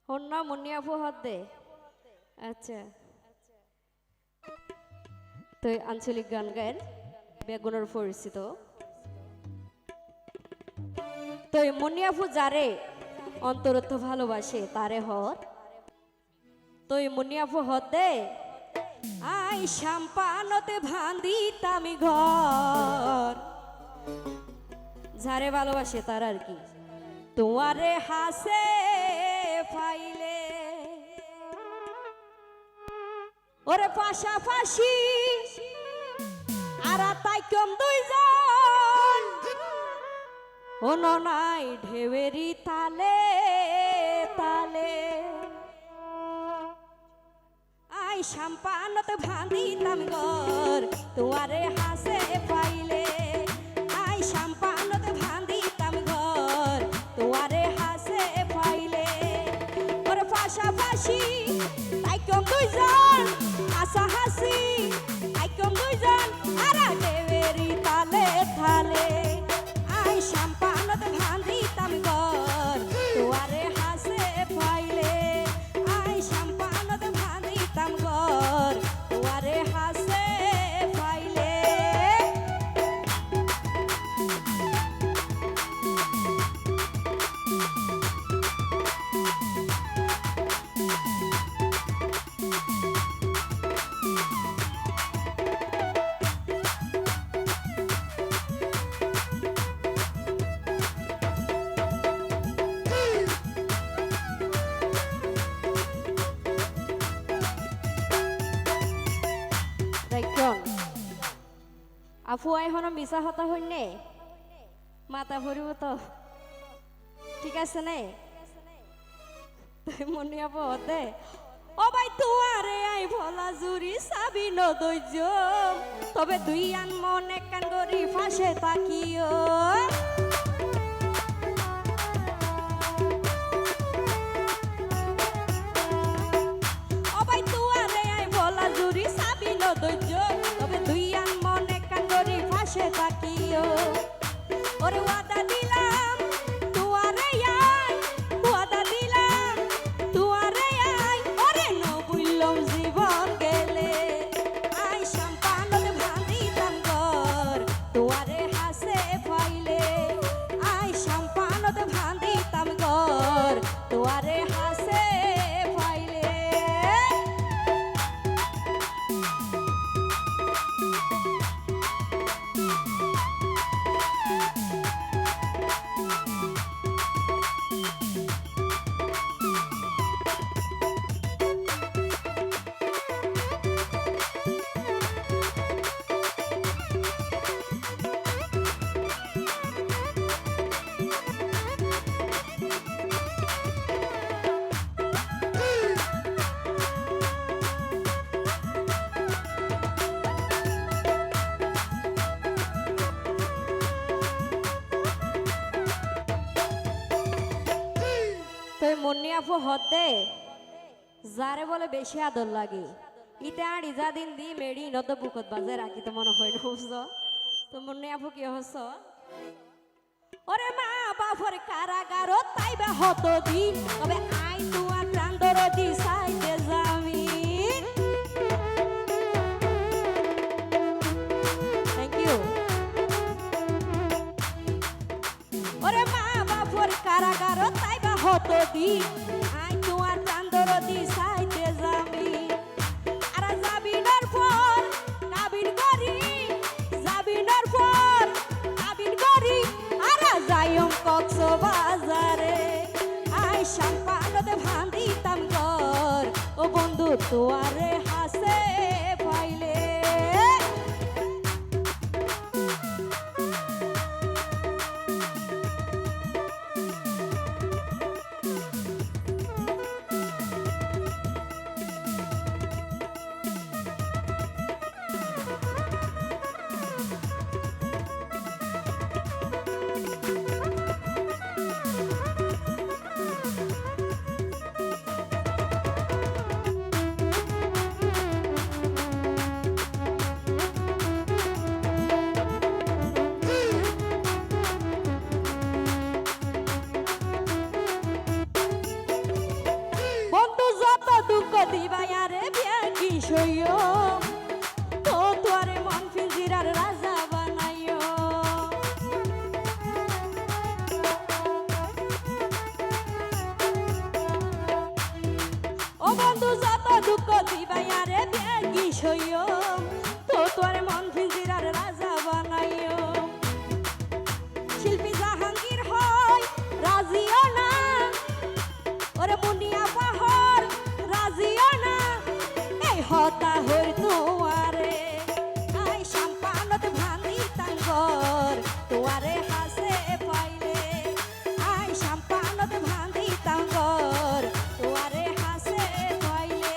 হন্না মুন্নিয়া ফু হাত দে আচ্ছা তো আঞ্চলিক গান গায়ের বেগুনের পরিচিত তো মুন্নিয়া ফু যারে অন্তরত্ব ভালোবাসে তারে হত তো মুন্নিয়া ফু হত দে আই সাম্পানতে ভান্দি তামি ঘর যারে ভালোবাসে তার আর কি তোমারে হাসে পাইলে ওরে পাশাপাশি আর তাই কম দুইজন ও নাই ঢেউয়েরি তালে তালে আই সাম্পানতে ভান্দি তামি ঘর তোমারে হাসে পাইলে আই সাম্পানতে ভান্দি তামি ঘর তোমারে হাসে পাইলে ওরে পাশাপাশি তাই কম দুইজন আশা হাসি তাই কম দুইজন আর ঢেউয়েরি তালে তালে আই সাম্পানতে ভান্দি তামি ঘর তোমারে হাসে পাইলে আই সাম্পানতে ভান্দি তামি ঘর তোমারে হাসে পাইলে আফু এখনো মিশা হতা হইনে মাথা ভরিব তো ঠিক আছে নে মনে আপু হতে ও ভাই তুয়ারে আই ভোলা জুরি সাবি নদৈর্য তবে দুই আন মন এক কান গরি ফাঁসে তাকিও ও ভাই তুয়ারে আই ভোলা জুরি সাবি নদৈর্য তবে দুই আন মন এক কান গরি ফাঁসে তাকিও ওরে ওয়াদা দিলাম তুয়ারে আই ওয়াদা দিলাম তুয়ারে আই ওরে নবুইলম জীবন গেলে আই সাম্পানতে ভান্দি তাম ঘর তুয়ারে হাসে পাইলে আই সাম্পানতে ভান্দি তাম ঘর তুয়ারে হাসে পাইলে মুন্নিয়া ফু হতে যারে বলে বেশি আদর লাগে ইটা আড়ি যা দিন দি মেড়ি নত বুকত বাজে রাখি তো মনে হয় না বুঝছ তো মুন্নিয়া ফু কি হস ওরে মা বাপরে কারাগার তাইবা হত দিন তবে আই তোমার প্রাণ দরদি সাইতে যাবি থ্যাংক ইউ ওরে মা বাপর কারাগার তাইবা হত দিন আই তোমার প্রাণ দরদি সাইতে যাবি আর যাবিনার পর কাবিন করি যাবিনার পর কাবিন করি আর যাইম কক্সবাজারে আই সাম্পানতে ভান্দি তাম ঘর ও বন্ধু তোয়ারে হাসে পাইলে সইও তো তোরে মন ফিজিরার রাজা বানাইও ও বন্ধু যত দুঃখ দিবাই আরে ব্যাগি সইও তো তোরে মন ফিজিরার রাজা বানাইও শিল্পী জাহাঙ্গীর হয় রাজিও না ওরে মুনিয়া পাহাড় রাজিও না এই হতা হই তোয়ারে আই সম্পানত ভান্দি তাঙ্গর তোয়ারে হাসে পাইলে আই সম্পানত ভান্দি তাঙ্গর তোয়ারে হাসে পাইলে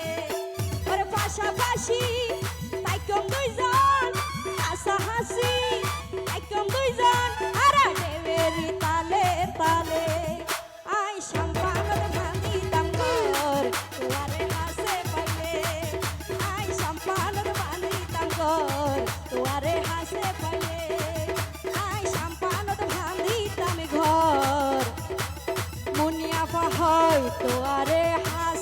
ওরে পাশাপাশি তাইকম দুইজন হাসা হাসি তাইকম দুইজন আরে দেবেরি তালে তালে আই সম্পানত ভান্দি তাঙ্গর তোয়ারে হাসে পাইলে আই সম্পানত ভান্দি তাঙ্গর তোয়ারে হাসে পাইলে আই সম্পানত ভান্দি তামি ঘর মুনিয়া পাহাড় তোয়ারে হাসে